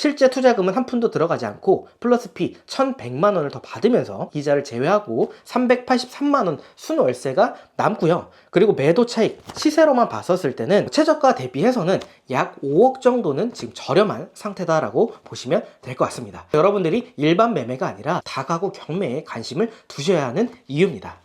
실제 투자금은 한 푼도 들어가지 않고 플러스 피 1,100만 원을 더 받으면서 이자를 제외하고 383만 원 순월세가 남고요. 그리고 매도 차익 시세로만 봤었을 때는 최저가 대비해서는 약 5억 정도는 지금 저렴한 상태다라고 보시면 될 것 같습니다. 여러분들이 일반 매매가 아니라 다가구 경매에 관심을 두셔야 하는 이유입니다.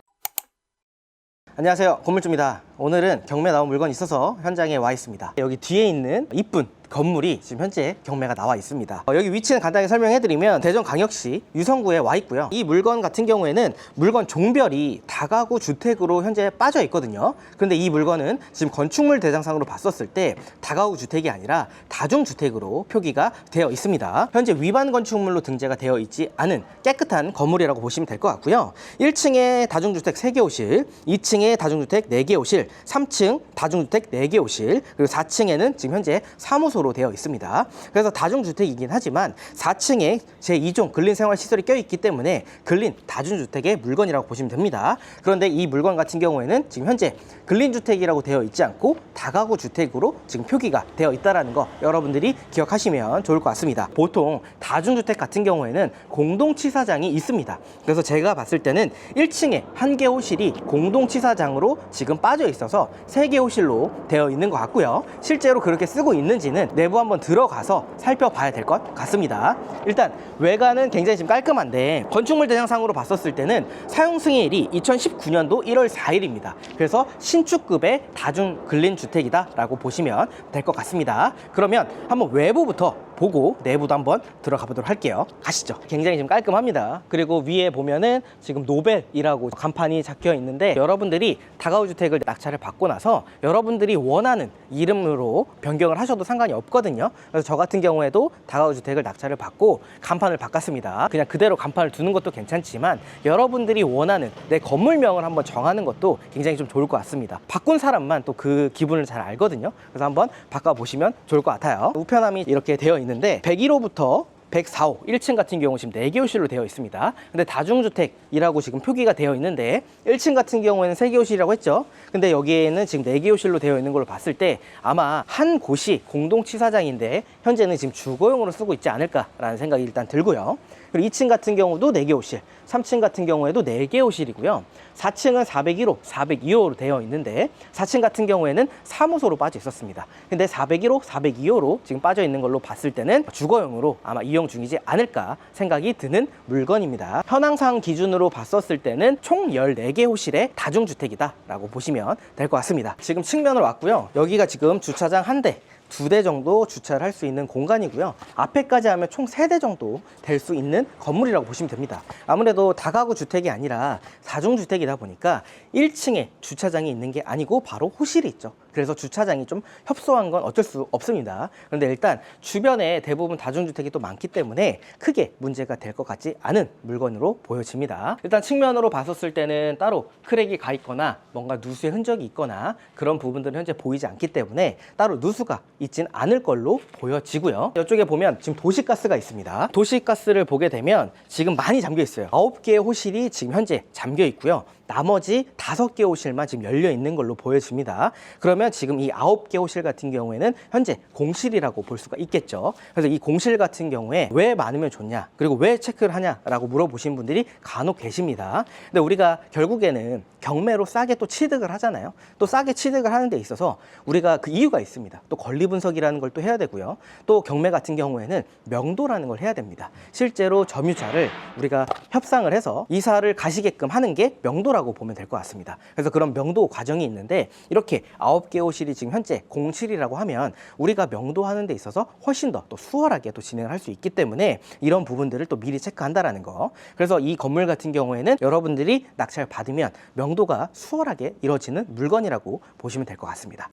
안녕하세요, 건물주입니다. 오늘은 경매 나온 물건이 있어서 현장에 와 있습니다. 여기 뒤에 있는 이쁜 건물이 지금 현재 경매가 나와 있습니다. 여기 위치는 간단하게 설명해드리면 대전광역시 유성구에 와 있고요. 이 물건 같은 경우에는 물건 종별이 다가구 주택으로 현재 빠져 있거든요. 그런데 이 물건은 지금 건축물 대장상으로 봤었을 때 다가구 주택이 아니라 다중주택으로 표기가 되어 있습니다. 현재 위반 건축물로 등재가 되어 있지 않은 깨끗한 건물이라고 보시면 될 것 같고요. 1층에 다중주택 3개 호실, 2층에 다중주택 4개 호실, 3층 다중주택 4개 호실, 그리고 4층에는 지금 현재 사무소로 되어 있습니다. 그래서 다중주택이긴 하지만 4층에 제2종 근린생활시설이 껴있기 때문에 근린 다중주택의 물건이라고 보시면 됩니다. 그런데 이 물건 같은 경우에는 지금 현재 근린주택이라고 되어 있지 않고 다가구 주택으로 지금 표기가 되어 있다는 거 여러분들이 기억하시면 좋을 것 같습니다. 보통 다중주택 같은 경우에는 공동치사장이 있습니다. 그래서 제가 봤을 때는 1층에 1개 호실이 공동치사장으로 지금 빠져 있어서 3개 호실로 되어 있는 것 같고요. 실제로 그렇게 쓰고 있는지는 내부 한번 들어가서 살펴봐야 될 것 같습니다. 일단 외관은 굉장히 지금 깔끔한데 건축물 대장상으로 봤었을 때는 사용 승인일이 2019년도 1월 4일입니다. 그래서 신축급의 다중 근린주택이다 라고 보시면 될 것 같습니다. 그러면 한번 외부부터 보고 내부도 한번 들어가 보도록 할게요. 가시죠. 굉장히 지금 깔끔합니다. 그리고 위에 보면은 지금 노벨이라고 간판이 적혀 있는데 여러분들이 다가구 주택을 낙찰을 받고 나서 여러분들이 원하는 이름으로 변경을 하셔도 상관이 없거든요. 그래서 저 같은 경우에도 다가구 주택을 낙찰을 받고 간판을 바꿨습니다. 그냥 그대로 간판을 두는 것도 괜찮지만 여러분들이 원하는 내 건물명을 한번 정하는 것도 굉장히 좀 좋을 것 같습니다. 바꾼 사람만 또 그 기분을 잘 알거든요. 그래서 한번 바꿔보시면 좋을 것 같아요. 우편함이 이렇게 되어 있는데 101호부터 104호 1층 같은 경우 지금 4개 호실로 되어 있습니다. 근데 다중주택이라고 지금 표기가 되어 있는데 1층 같은 경우에는 3개 호실이라고 했죠. 근데 여기에는 지금 4개 호실로 되어 있는 걸로 봤을 때 아마 한 곳이 공동치사장인데 현재는 지금 주거용으로 쓰고 있지 않을까라는 생각이 일단 들고요. 그리고 2층 같은 경우도 4개 호실, 3층 같은 경우에도 4개 호실이고요. 4층은 401호, 402호로 되어 있는데 4층 같은 경우에는 사무소로 빠져 있었습니다. 근데 401호, 402호로 지금 빠져 있는 걸로 봤을 때는 주거용으로 아마 이용 중이지 않을까 생각이 드는 물건입니다. 현황상 기준으로 봤었을 때는 총 14개 호실의 다중주택이다 라고 보시면 될 것 같습니다. 지금 측면으로 왔고요. 여기가 지금 주차장 1대, 2대 정도 주차를 할 수 있는 공간이고요. 앞에까지 하면 총 3대 정도 될 수 있는 건물이라고 보시면 됩니다. 아무래도 다가구 주택이 아니라 다중주택이다 보니까 1층에 주차장이 있는 게 아니고 바로 호실이 있죠. 그래서 주차장이 좀 협소한 건 어쩔 수 없습니다. 그런데 일단 주변에 대부분 다중주택이 또 많기 때문에 크게 문제가 될 것 같지 않은 물건으로 보여집니다. 일단 측면으로 봤었을 때는 따로 크랙이 가 있거나 뭔가 누수의 흔적이 있거나 그런 부분들은 현재 보이지 않기 때문에 따로 누수가 있진 않을 걸로 보여지고요. 이쪽에 보면 지금 도시가스가 있습니다. 도시가스를 보게 되면 지금 많이 잠겨 있어요. 9개의 호실이 지금 현재 잠겨 있고요. 나머지 5개 호실만 지금 열려 있는 걸로 보여집니다. 그러면 지금 이 9개 호실 같은 경우에는 현재 공실이라고 볼 수가 있겠죠. 그래서 이 공실 같은 경우에 왜 많으면 좋냐, 그리고 왜 체크를 하냐라고 물어보신 분들이 간혹 계십니다. 근데 우리가 결국에는 경매로 싸게 또 취득을 하잖아요. 또 싸게 취득을 하는 데 있어서 우리가 그 이유가 있습니다. 또 권리 분석이라는 걸 또 해야 되고요. 또 경매 같은 경우에는 명도라는 걸 해야 됩니다. 실제로 점유자를 우리가 협상을 해서 이사를 가시게끔 하는 게 명도라고 보면 될 것 같습니다. 그래서 그런 명도 과정이 있는데 이렇게 9개 호실이 지금 현재 공실이라고 하면 우리가 명도하는 데 있어서 훨씬 더 또 수월하게 또 진행을 할 수 있기 때문에 이런 부분들을 또 미리 체크한다라는 거. 그래서 이 건물 같은 경우에는 여러분들이 낙찰 받으면 명도가 수월하게 이루어지는 물건이라고 보시면 될 것 같습니다.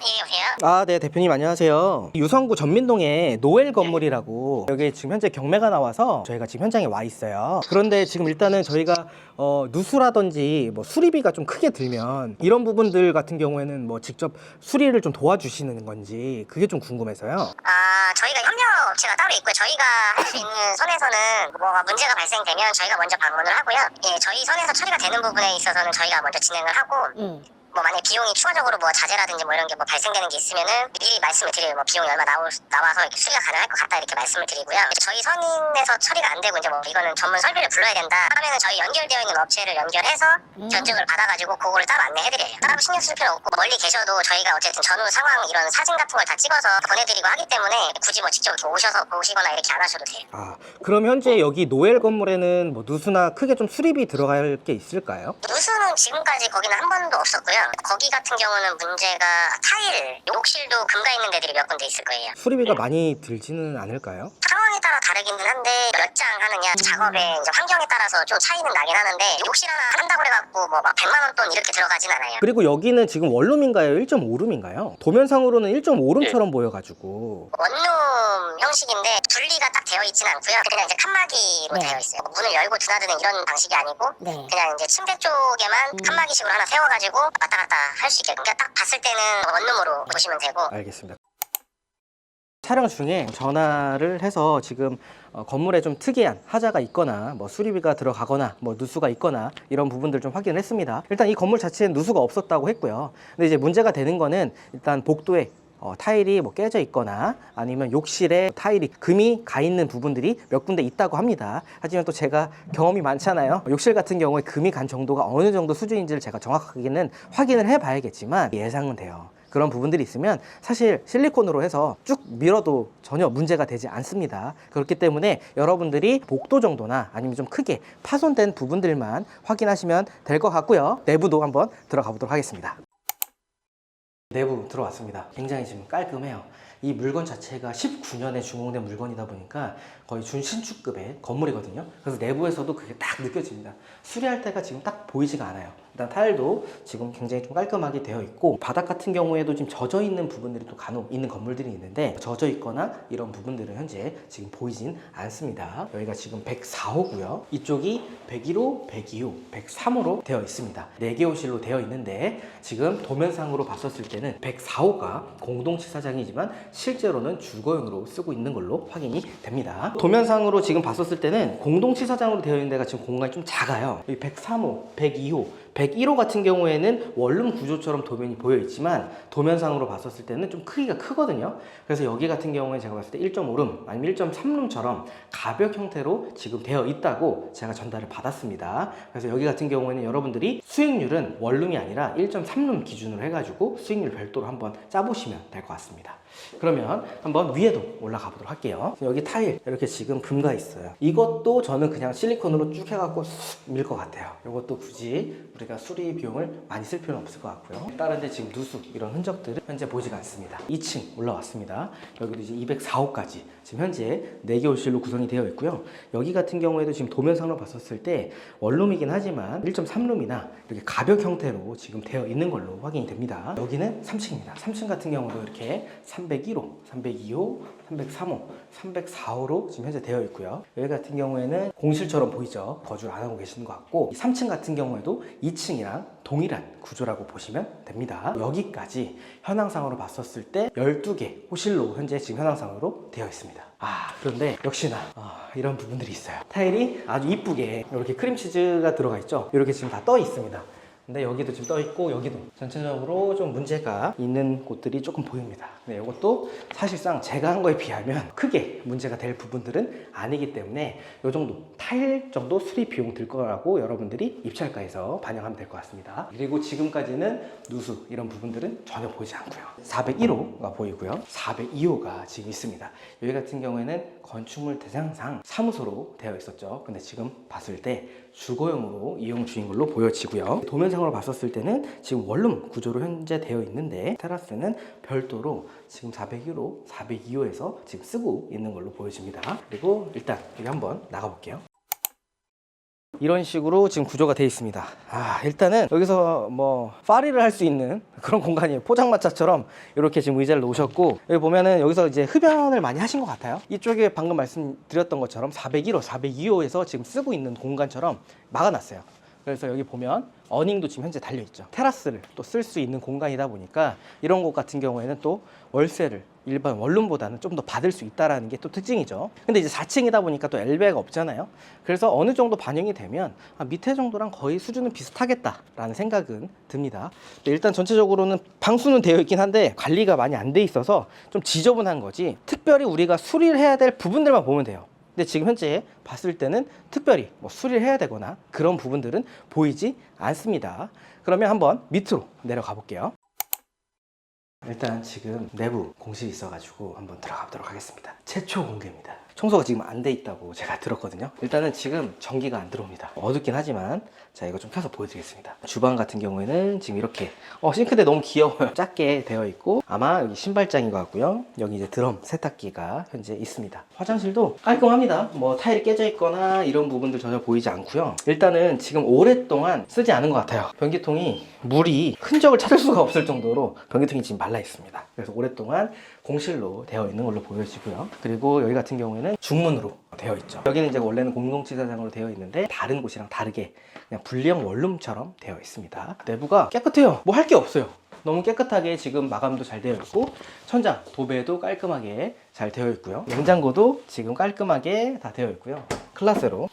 네, 여보세요? 아, 네, 대표님 안녕하세요. 유성구 전민동에 노엘 건물이라고 여기 지금 현재 경매가 나와서 저희가 지금 현장에 와 있어요. 그런데 지금 일단은 저희가 누수라든지 뭐 수리비가 좀 크게 들면 이런 부분들 같은 경우에는 뭐 직접 수리를 좀 도와주시는 건지 그게 좀 궁금해서요. 저희가 협력업체가 따로 있고요. 저희가 할 수 있는 선에서는 뭐가 문제가 발생되면 저희가 먼저 방문을 하고요. 예, 저희 선에서 처리가 되는 부분에 있어서는 저희가 먼저 진행을 하고 뭐 만약 비용이 추가적으로 뭐 자재라든지 뭐 이런 게 뭐 발생되는 게 있으면은 미리 말씀을 드려요. 뭐 비용이 얼마 나와서 이렇게 수리가 가능할 것 같다 이렇게 말씀을 드리고요. 저희 선인에서 처리가 안 되고 이제 뭐 이거는 전문 설비를 불러야 된다 하면은 저희 연결되어 있는 업체를 연결해서 견적을 받아가지고 그거를 따로 안내해드려요. 따로 신경 쓸 필요 없고 멀리 계셔도 저희가 어쨌든 전후 상황 이런 사진 같은 걸 다 찍어서 보내드리고 하기 때문에 굳이 뭐 직접 이렇게 오셔서 보시거나 이렇게 안 하셔도 돼요. 아, 그럼 현재 여기 노엘 건물에는 뭐 누수나 크게 좀 수리비 들어갈 게 있을까요? 누수는 지금까지 거기는 한 번도 없었고요. 거기 같은 경우는 문제가 타일, 욕실도 금가 있는 데들이 몇 군데 있을 거예요. 수리비가 많이 들지는 않을까요? 상황에 따라 다르기는 한데 몇 장 하느냐 작업의 이제 환경에 따라서 좀 차이는 나긴 하는데 욕실 하나 한다고 해갖고 뭐 막 100만 원 돈 이렇게 들어가진 않아요. 그리고 여기는 지금 원룸인가요? 1.5룸인가요? 도면상으로는 1.5룸처럼 보여가지고. 원룸 형식인데 분리가 딱 되어 있지는 않고요. 그냥 이제 칸막이로 되어 있어요. 뭐 문을 열고 드나드는 이런 방식이 아니고 그냥 이제 침대 쪽에만 칸막이식으로 하나 세워가지고 왔다 갔다 할 수 있게. 그러니까 딱 봤을 때는 원룸으로 보시면 되고. 알겠습니다. 촬영 중에 전화를 해서 지금 건물에 좀 특이한 하자가 있거나 뭐 수리비가 들어가거나 뭐 누수가 있거나 이런 부분들 좀 확인을 했습니다. 일단 이 건물 자체엔 누수가 없었다고 했고요. 근데 이제 문제가 되는 거는 일단 복도에 타일이 뭐 깨져 있거나 아니면 욕실에 타일이 금이 가 있는 부분들이 몇 군데 있다고 합니다. 하지만 또 제가 경험이 많잖아요. 욕실 같은 경우에 금이 간 정도가 어느 정도 수준인지를 제가 정확하게는 확인을 해 봐야겠지만 예상은 돼요. 그런 부분들이 있으면 사실 실리콘으로 해서 쭉 밀어도 전혀 문제가 되지 않습니다. 그렇기 때문에 여러분들이 복도 정도나 아니면 좀 크게 파손된 부분들만 확인하시면 될 것 같고요. 내부도 한번 들어가 보도록 하겠습니다. 내부 들어왔습니다. 굉장히 지금 깔끔해요. 이 물건 자체가 19년에 준공된 물건이다 보니까 거의 준신축급의 건물이거든요. 그래서 내부에서도 그게 딱 느껴집니다. 수리할 때가 지금 딱 보이지가 않아요. 일단 타일도 지금 굉장히 좀 깔끔하게 되어 있고 바닥 같은 경우에도 지금 젖어 있는 부분들이 또 간혹 있는 건물들이 있는데 젖어 있거나 이런 부분들은 현재 지금 보이진 않습니다. 여기가 지금 104호고요. 이쪽이 101호, 102호, 103호로 되어 있습니다. 4개 호실로 되어 있는데 지금 도면상으로 봤었을 때는 104호가 공동치사장이지만 실제로는 주거용으로 쓰고 있는 걸로 확인이 됩니다. 도면상으로 지금 봤었을 때는 공동치사장으로 되어 있는 데가 지금 공간이 좀 작아요. 103호, 102호, 101호 같은 경우에는 원룸 구조처럼 도면이 보여 있지만 도면상으로 봤었을 때는 좀 크기가 크거든요. 그래서 여기 같은 경우에 제가 봤을 때 1.5룸 아니면 1.3룸처럼 가벽 형태로 지금 되어 있다고 제가 전달을 받았습니다. 그래서 여기 같은 경우에는 여러분들이 수익률은 원룸이 아니라 1.3룸 기준으로 해가지고 수익률 별도로 한번 짜보시면 될 것 같습니다. 그러면 한번 위에도 올라가 보도록 할게요. 여기 타일 이렇게 지금 금가 있어요. 이것도 저는 그냥 실리콘으로 쭉 해갖고 밀 것 같아요. 이것도 굳이 우리가 수리 비용을 많이 쓸 필요는 없을 것 같고요. 다른 데 지금 누수 이런 흔적들은 현재 보이지가 않습니다. 2층 올라왔습니다. 여기도 이제 204호까지 지금 현재 4개 호실로 구성이 되어 있고요. 여기 같은 경우에도 지금 도면상으로 봤었을 때 원룸이긴 하지만 1.3룸이나 이렇게 가벽 형태로 지금 되어 있는 걸로 확인이 됩니다. 여기는 3층입니다. 3층 같은 경우도 이렇게 301호, 302호, 303호, 304호로 지금 현재 되어 있고요. 여기 같은 경우에는 공실처럼 보이죠. 거주를 안 하고 계시는 것 같고 3층 같은 경우에도 2층이랑 동일한 구조라고 보시면 됩니다. 여기까지 현황상으로 봤었을 때 12개 호실로 현재 지금 현황상으로 되어 있습니다. 그런데 역시나 이런 부분들이 있어요. 타일이 아주 이쁘게 이렇게 크림치즈가 들어가 있죠. 이렇게 지금 다 떠 있습니다. 근데 여기도 지금 떠 있고 여기도 전체적으로 좀 문제가 있는 곳들이 조금 보입니다. 네, 이것도 사실상 제가 한 거에 비하면 크게 문제가 될 부분들은 아니기 때문에 이 정도 타일 정도 수리 비용 들 거라고 여러분들이 입찰가에서 반영하면 될 것 같습니다. 그리고 지금까지는 누수 이런 부분들은 전혀 보이지 않고요. 401호가 보이고요. 402호가 지금 있습니다. 여기 같은 경우에는 건축물 대장상 사무소로 되어 있었죠. 근데 지금 봤을 때 주거용으로 이용 중인 걸로 보여지고요. 도면상으로 봤었을 때는 지금 원룸 구조로 현재 되어 있는데 테라스는 별도로 지금 401호, 402호에서 지금 쓰고 있는 걸로 보여집니다. 그리고 일단 여기 한번 나가볼게요. 이런 식으로 지금 구조가 되어 있습니다. 일단은 여기서 뭐 파리를 할 수 있는 그런 공간이에요. 포장마차처럼 이렇게 지금 의자를 놓으셨고 여기 보면은 여기서 이제 흡연을 많이 하신 것 같아요. 이쪽에 방금 말씀드렸던 것처럼 401호, 402호에서 지금 쓰고 있는 공간처럼 막아놨어요. 그래서 여기 보면 어닝도 지금 현재 달려있죠. 테라스를 또 쓸 수 있는 공간이다 보니까 이런 곳 같은 경우에는 또 월세를 일반 원룸보다는 좀 더 받을 수 있다는 게 또 특징이죠. 근데 이제 4층이다 보니까 또 엘베가 없잖아요. 그래서 어느 정도 반영이 되면 밑에 정도랑 거의 수준은 비슷하겠다라는 생각은 듭니다. 일단 전체적으로는 방수는 되어 있긴 한데 관리가 많이 안 돼 있어서 좀 지저분한 거지, 특별히 우리가 수리를 해야 될 부분들만 보면 돼요. 근데 지금 현재 봤을 때는 특별히 뭐 수리를 해야 되거나 그런 부분들은 보이지 않습니다. 그러면 한번 밑으로 내려가 볼게요. 일단 지금 내부 공실이 있어가지고 한번 들어가 보도록 하겠습니다. 최초 공개입니다. 청소가 지금 안 돼 있다고 제가 들었거든요. 일단은 지금 전기가 안 들어옵니다. 어둡긴 하지만 자, 이거 좀 켜서 보여드리겠습니다. 주방 같은 경우에는 지금 이렇게 싱크대 너무 귀여워요. 작게 되어 있고 아마 여기 신발장인 것 같고요. 여기 이제 드럼 세탁기가 현재 있습니다. 화장실도 깔끔합니다. 뭐 타일이 깨져 있거나 이런 부분들 전혀 보이지 않고요. 일단은 지금 오랫동안 쓰지 않은 것 같아요. 변기통이 물이 흔적을 찾을 수가 없을 정도로 변기통이 지금 말라 있습니다. 그래서 오랫동안 공실로 되어 있는 걸로 보여지고요. 그리고 여기 같은 경우에는 중문으로 되어 있죠. 여기는 이제 원래는 공동치사장으로 되어 있는데 다른 곳이랑 다르게 그냥 분리형 원룸처럼 되어 있습니다. 내부가 깨끗해요. 뭐 할 게 없어요. 너무 깨끗하게 지금 마감도 잘 되어 있고 천장, 도배도 깔끔하게 잘 되어 있고요. 냉장고도 지금 깔끔하게 다 되어 있고요. 클라스로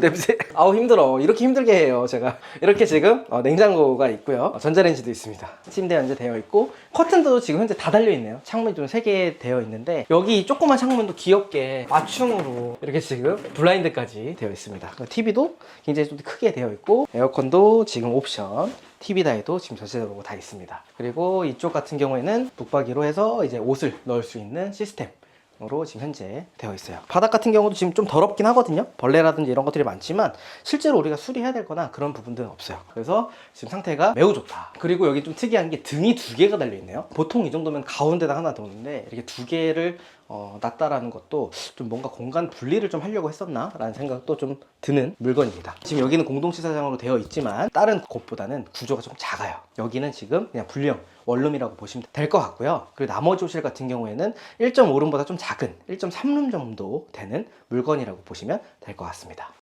냄새. 힘들어. 이렇게 힘들게 해요 제가. 이렇게 지금 냉장고가 있고요. 전자레인지도 있습니다. 침대 현재 되어 있고 커튼도 지금 현재 다 달려 있네요. 창문이 좀 3개 되어 있는데 여기 조그만 창문도 귀엽게 맞춤으로 이렇게 지금 블라인드까지 되어 있습니다. TV도 굉장히 좀 크게 되어 있고 에어컨도 지금 옵션, TV 다이도 지금 전체적으로 다 있습니다. 그리고 이쪽 같은 경우에는 붙박이로 해서 이제 옷을 넣을 수 있는 시스템 으로 지금 현재 되어 있어요. 바닥 같은 경우도 지금 좀 더럽긴 하거든요. 벌레라든지 이런 것들이 많지만 실제로 우리가 수리해야 되거나 그런 부분들은 없어요. 그래서 지금 상태가 매우 좋다. 그리고 여기 좀 특이한 게 등이 2개가 달려 있네요. 보통 이 정도면 가운데다 하나 넣는데 이렇게 2개를 놨다라는 것도 좀 뭔가 공간 분리를 좀 하려고 했었나 라는 생각도 좀 드는 물건입니다. 지금 여기는 공동치사장으로 되어 있지만 다른 곳보다는 구조가 좀 작아요. 여기는 지금 그냥 분리형 원룸이라고 보시면 될 것 같고요. 그리고 나머지 호실 같은 경우에는 1.5룸보다 좀 작은 1.3룸 정도 되는 물건이라고 보시면 될 것 같습니다.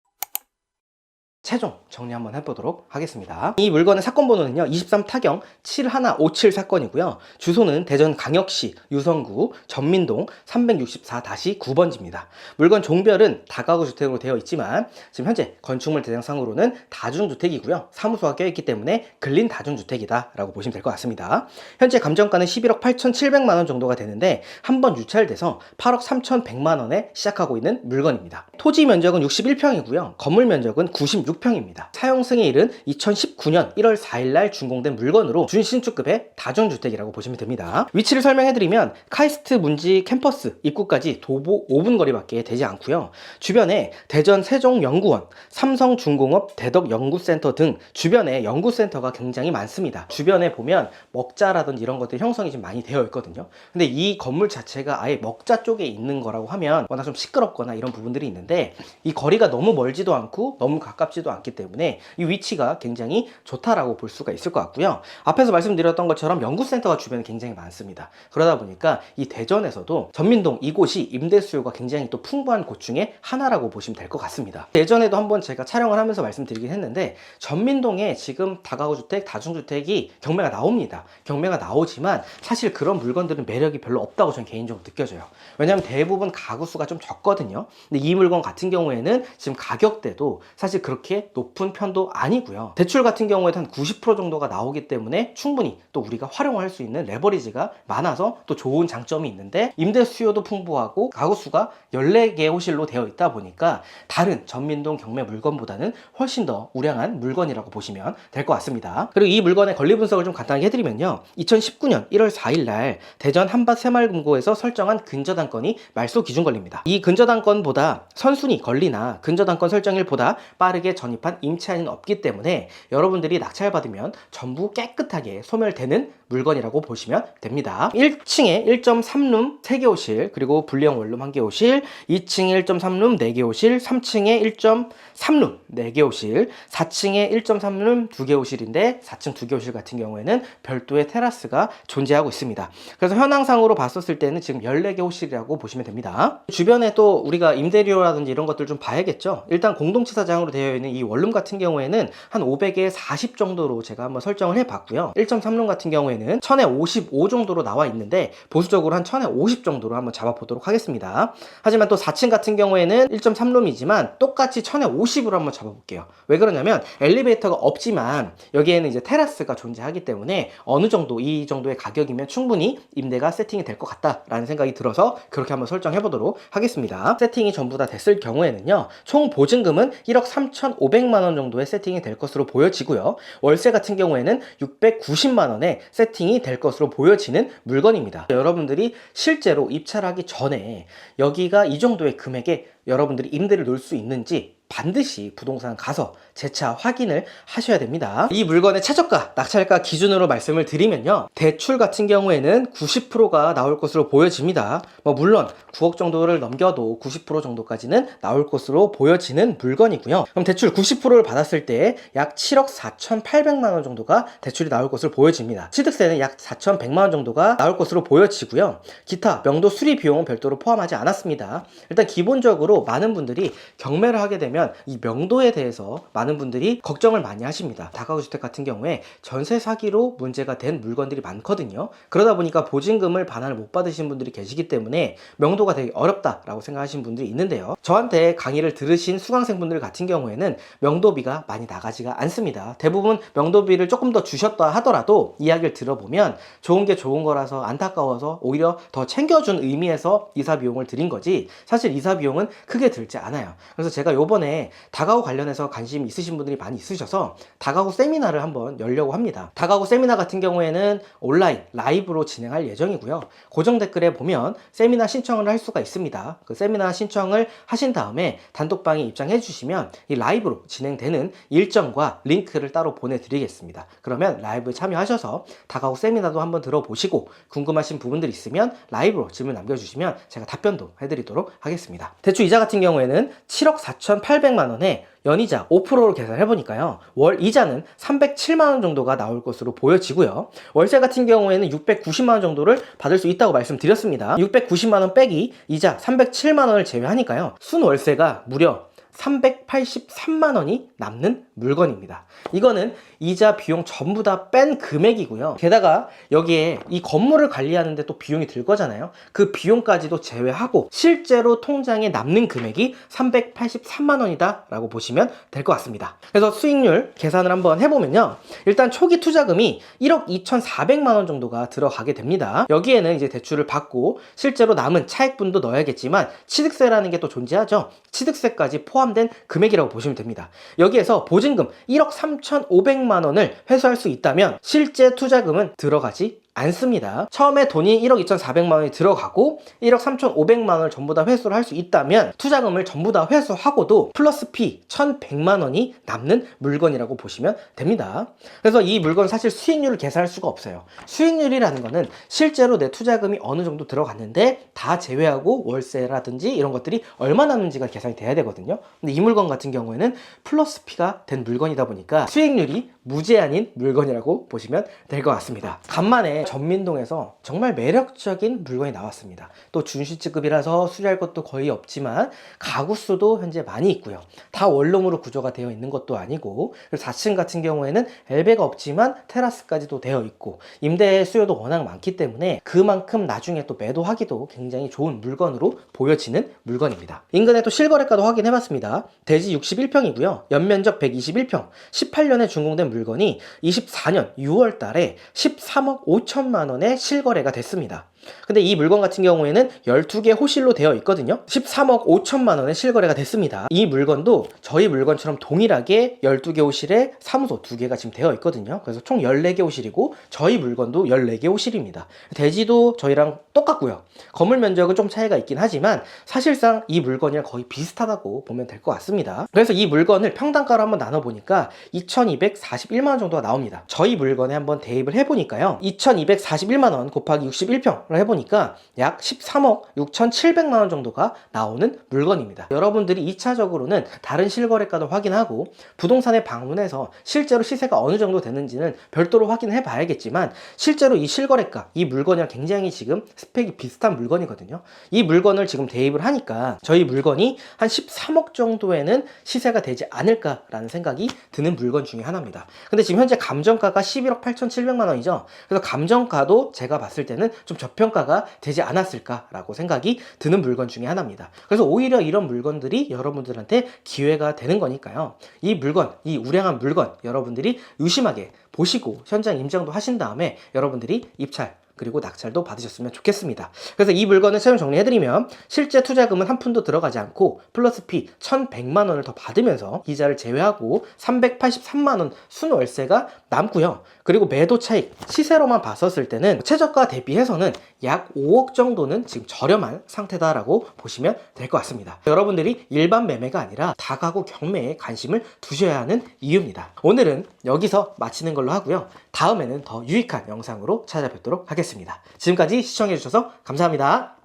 최종 정리 한번 해보도록 하겠습니다. 이 물건의 사건 번호는요 23타경 7157 사건이고요. 주소는 대전광역시 유성구 전민동 364-9번지입니다. 물건 종별은 다가구 주택으로 되어 있지만 지금 현재 건축물 대장상으로는 다중주택이고요. 사무소가 껴있기 때문에 근린 다중주택이다 라고 보시면 될 것 같습니다. 현재 감정가는 11억 8,700만원 정도가 되는데 한번 유찰돼서 8억 3,100만원에 시작하고 있는 물건입니다. 토지 면적은 61평이고요. 건물 면적은 96평입니다. 사용 승인일은 2019년 1월 4일 날 준공된 물건으로 준신축급의 다중주택이라고 보시면 됩니다. 위치를 설명해드리면 카이스트 문지 캠퍼스 입구까지 도보 5분 거리밖에 되지 않고요. 주변에 대전 세종연구원, 삼성중공업 대덕연구센터 등 주변에 연구센터가 굉장히 많습니다. 주변에 보면 먹자라든지 이런 것들이 형성이 좀 많이 되어 있거든요. 근데 이 건물 자체가 아예 먹자 쪽에 있는 거라고 하면 워낙 좀 시끄럽거나 이런 부분들이 있는데 이 거리가 너무 멀지도 않고 너무 가깝지도 않기 때문에 이 위치가 굉장히 좋다라고 볼 수가 있을 것 같고요. 앞에서 말씀드렸던 것처럼 연구센터가 주변에 굉장히 많습니다. 그러다 보니까 이 대전에서도 전민동 이곳이 임대 수요가 굉장히 또 풍부한 곳 중에 하나라고 보시면 될 것 같습니다. 예전에도 한번 제가 촬영을 하면서 말씀드리긴 했는데 전민동에 지금 다가구 주택, 다중주택이 경매가 나옵니다. 경매가 나오지만 사실 그런 물건들은 매력이 별로 없다고 저는 개인적으로 느껴져요. 왜냐하면 대부분 가구 수가 좀 적거든요. 근데 이 물건 같은 경우에는 지금 가격대도 사실 그렇게 높은 편도 아니고요. 대출 같은 경우에도 한 90% 정도가 나오기 때문에 충분히 또 우리가 활용할 수 있는 레버리지가 많아서 또 좋은 장점이 있는데 임대 수요도 풍부하고 가구 수가 14개 호실로 되어 있다 보니까 다른 전민동 경매 물건보다는 훨씬 더 우량한 물건이라고 보시면 될 것 같습니다. 그리고 이 물건의 권리 분석을 좀 간단하게 해드리면요. 2019년 1월 4일 날 대전 한밭 새마을금고에서 설정한 근저당권이 말소 기준 권리입니다. 이 근저당권보다 선순위 권리나 근저당권 설정일보다 빠르게 전입한 임차인은 없기 때문에 여러분들이 낙찰받으면 전부 깨끗하게 소멸되는 물건이라고 보시면 됩니다. 1층에 1.3룸 3개 호실, 그리고 분리형 원룸 1개 호실, 2층에 1.3룸 4개 호실, 3층에 1.3룸 4개 호실, 4층에 1.3룸 2개 호실인데 4층 2개 호실 같은 경우에는 별도의 테라스가 존재하고 있습니다. 그래서 현황상으로 봤었을 때는 지금 14개 호실이라고 보시면 됩니다. 주변에 또 우리가 임대료라든지 이런 것들 좀 봐야겠죠. 일단 공동치사장으로 되어 있는 이 원룸 같은 경우에는 한 500에 40 정도로 제가 한번 설정을 해봤고요. 1.3룸 같은 경우에는 1000에 55 정도로 나와 있는데 보수적으로 한 1000에 50 정도로 한번 잡아보도록 하겠습니다. 하지만 또 4층 같은 경우에는 1.3룸이지만 똑같이 1000에 50으로 한번 잡아볼게요. 왜 그러냐면 엘리베이터가 없지만 여기에는 이제 테라스가 존재하기 때문에 어느 정도 이 정도의 가격이면 충분히 임대가 세팅이 될 것 같다라는 생각이 들어서 그렇게 한번 설정해 보도록 하겠습니다. 세팅이 전부 다 됐을 경우에는요, 총 보증금은 1억 3,500만 원 정도의 세팅이 될 것으로 보여지고요. 월세 같은 경우에는 690만 원에 세팅이 될 것으로 보여지는 물건입니다. 여러분들이 실제로 입찰 하기 전에 여기가 이 정도의 금액에 여러분들이 임대를 놓을 수 있는지 반드시 부동산 가서 재차 확인을 하셔야 됩니다. 이 물건의 최저가, 낙찰가 기준으로 말씀을 드리면요, 대출 같은 경우에는 90%가 나올 것으로 보여집니다. 물론 9억 정도를 넘겨도 90% 정도까지는 나올 것으로 보여지는 물건이고요. 그럼 대출 90%를 받았을 때 약 7억 4,800만 원 정도가 대출이 나올 것으로 보여집니다. 취득세는 약 4,100만 원 정도가 나올 것으로 보여지고요. 기타 명도 수리 비용은 별도로 포함하지 않았습니다. 일단 기본적으로 많은 분들이 경매를 하게 되면 이 명도에 대해서 많은 분들이 걱정을 많이 하십니다. 다가구 주택 같은 경우에 전세 사기로 문제가 된 물건들이 많거든요. 그러다 보니까 보증금을 반환을 못 받으신 분들이 계시기 때문에 명도가 되게 어렵다라고 생각하시는 분들이 있는데요. 저한테 강의를 들으신 수강생분들 같은 경우에는 명도비가 많이 나가지가 않습니다. 대부분 명도비를 조금 더 주셨다 하더라도 이야기를 들어보면 좋은 게 좋은 거라서 안타까워서 오히려 더 챙겨준 의미에서 이사 비용을 드린 거지, 사실 이사 비용은 크게 들지 않아요. 그래서 제가 요번에 다가구 관련해서 관심 있으신 분들이 많이 있으셔서 다가구 세미나를 한번 열려고 합니다. 다가구 세미나 같은 경우에는 온라인 라이브로 진행할 예정이고요. 고정 댓글에 보면 세미나 신청을 할 수가 있습니다. 그 세미나 신청을 하신 다음에 단톡방에 입장해 주시면 이 라이브로 진행되는 일정과 링크를 따로 보내드리겠습니다. 그러면 라이브에 참여하셔서 다가구 세미나도 한번 들어보시고 궁금하신 부분들 있으면 라이브로 질문 남겨주시면 제가 답변도 해드리도록 하겠습니다. 대출 이자 같은 경우에는 7억 4,800만 원에 연이자 5%로 계산해보니까요, 월 이자는 307만 원 정도가 나올 것으로 보여지고요. 월세 같은 경우에는 690만 원 정도를 받을 수 있다고 말씀드렸습니다. 690만 원 빼기 이자 307만 원을 제외하니까요, 순월세가 무려 383만 원이 남는 물건입니다. 이거는 이자 비용 전부 다 뺀 금액이고요. 게다가 여기에 이 건물을 관리하는데 또 비용이 들 거잖아요. 그 비용까지도 제외하고 실제로 통장에 남는 금액이 383만 원이다 라고 보시면 될 것 같습니다. 그래서 수익률 계산을 한번 해보면요, 일단 초기 투자금이 1억 2,400만 원 정도가 들어가게 됩니다. 여기에는 이제 대출을 받고 실제로 남은 차액분도 넣어야겠지만 취득세라는 게 또 존재하죠. 취득세까지 포함된 금액이라고 보시면 됩니다. 여기에서 보증금 1억 3,500만 원을 회수할 수 있다면 실제 투자금은 들어가지 않습니다. 처음에 돈이 1억 2,400만 원이 들어가고 1억 3,500만 원을 전부 다 회수를 할 수 있다면 투자금을 전부 다 회수하고도 플러스 피 1,100만 원이 남는 물건이라고 보시면 됩니다. 그래서 이 물건 사실 수익률을 계산할 수가 없어요. 수익률이라는 거는 실제로 내 투자금이 어느 정도 들어갔는데 다 제외하고 월세라든지 이런 것들이 얼마 남는지가 계산이 돼야 되거든요. 근데 이 물건 같은 경우에는 플러스 피가 된 물건이다 보니까 수익률이 무제한인 물건이라고 보시면 될 것 같습니다. 간만에 전민동에서 정말 매력적인 물건이 나왔습니다. 또 준시치급이라서 수리할 것도 거의 없지만 가구 수도 현재 많이 있고요. 다 원룸으로 구조가 되어 있는 것도 아니고, 4층 같은 경우에는 엘베가 없지만 테라스까지도 되어 있고 임대 수요도 워낙 많기 때문에 그만큼 나중에 또 매도하기도 굉장히 좋은 물건으로 보여지는 물건입니다. 인근에 또 실거래가도 확인해봤습니다. 대지 61평이고요. 연면적 121평, 18년에 준공된 물건이 24년 6월 달에 13억 5천만 원에 실거래가 됐습니다. 근데 이 물건 같은 경우에는 12개 호실로 되어 있거든요. 13억 5천만 원에 실거래가 됐습니다. 이 물건도 저희 물건처럼 동일하게 12개 호실에 사무소 2개가 지금 되어 있거든요. 그래서 총 14개 호실이고 저희 물건도 14개 호실입니다. 대지도 저희랑 똑같고요. 건물 면적은 좀 차이가 있긴 하지만 사실상 이 물건이랑 거의 비슷하다고 보면 될 것 같습니다. 그래서 이 물건을 평당가로 한번 나눠보니까 2,241만 원 정도가 나옵니다. 저희 물건에 한번 대입을 해보니까요, 2,241만 원 곱하기 61평 해보니까 약 13억 6,700만 원 정도가 나오는 물건입니다. 여러분들이 2차적으로는 다른 실거래가도 확인하고 부동산에 방문해서 실제로 시세가 어느 정도 되는지는 별도로 확인해 봐야겠지만, 실제로 이 실거래가, 이 물건이랑 굉장히 지금 스펙이 비슷한 물건이거든요. 이 물건을 지금 대입을 하니까 저희 물건이 한 13억 정도에는 시세가 되지 않을까라는 생각이 드는 물건 중에 하나입니다. 근데 지금 현재 감정가가 11억 8,700만 원이죠. 그래서 감정가도 제가 봤을 때는 좀 저평가가 되지 않았을까라고 생각이 드는 물건 중에 하나입니다. 그래서 오히려 이런 물건들이 여러분들한테 기회가 되는 거니까요. 이 물건, 이 우량한 물건 여러분들이 유심하게 보시고 현장 임장도 하신 다음에 여러분들이 입찰 그리고 낙찰도 받으셨으면 좋겠습니다. 그래서 이 물건을 최종 정리해드리면, 실제 투자금은 한 푼도 들어가지 않고 플러스 피 1,100만 원을 더 받으면서 이자를 제외하고 383만 원 순월세가 남고요. 그리고 매도 차익, 시세로만 봤었을 때는 최저가 대비해서는 약 5억 정도는 지금 저렴한 상태다라고 보시면 될 것 같습니다. 여러분들이 일반 매매가 아니라 다가구 경매에 관심을 두셔야 하는 이유입니다. 오늘은 여기서 마치는 걸로 하고요. 다음에는 더 유익한 영상으로 찾아뵙도록 하겠습니다. 지금까지 시청해주셔서 감사합니다.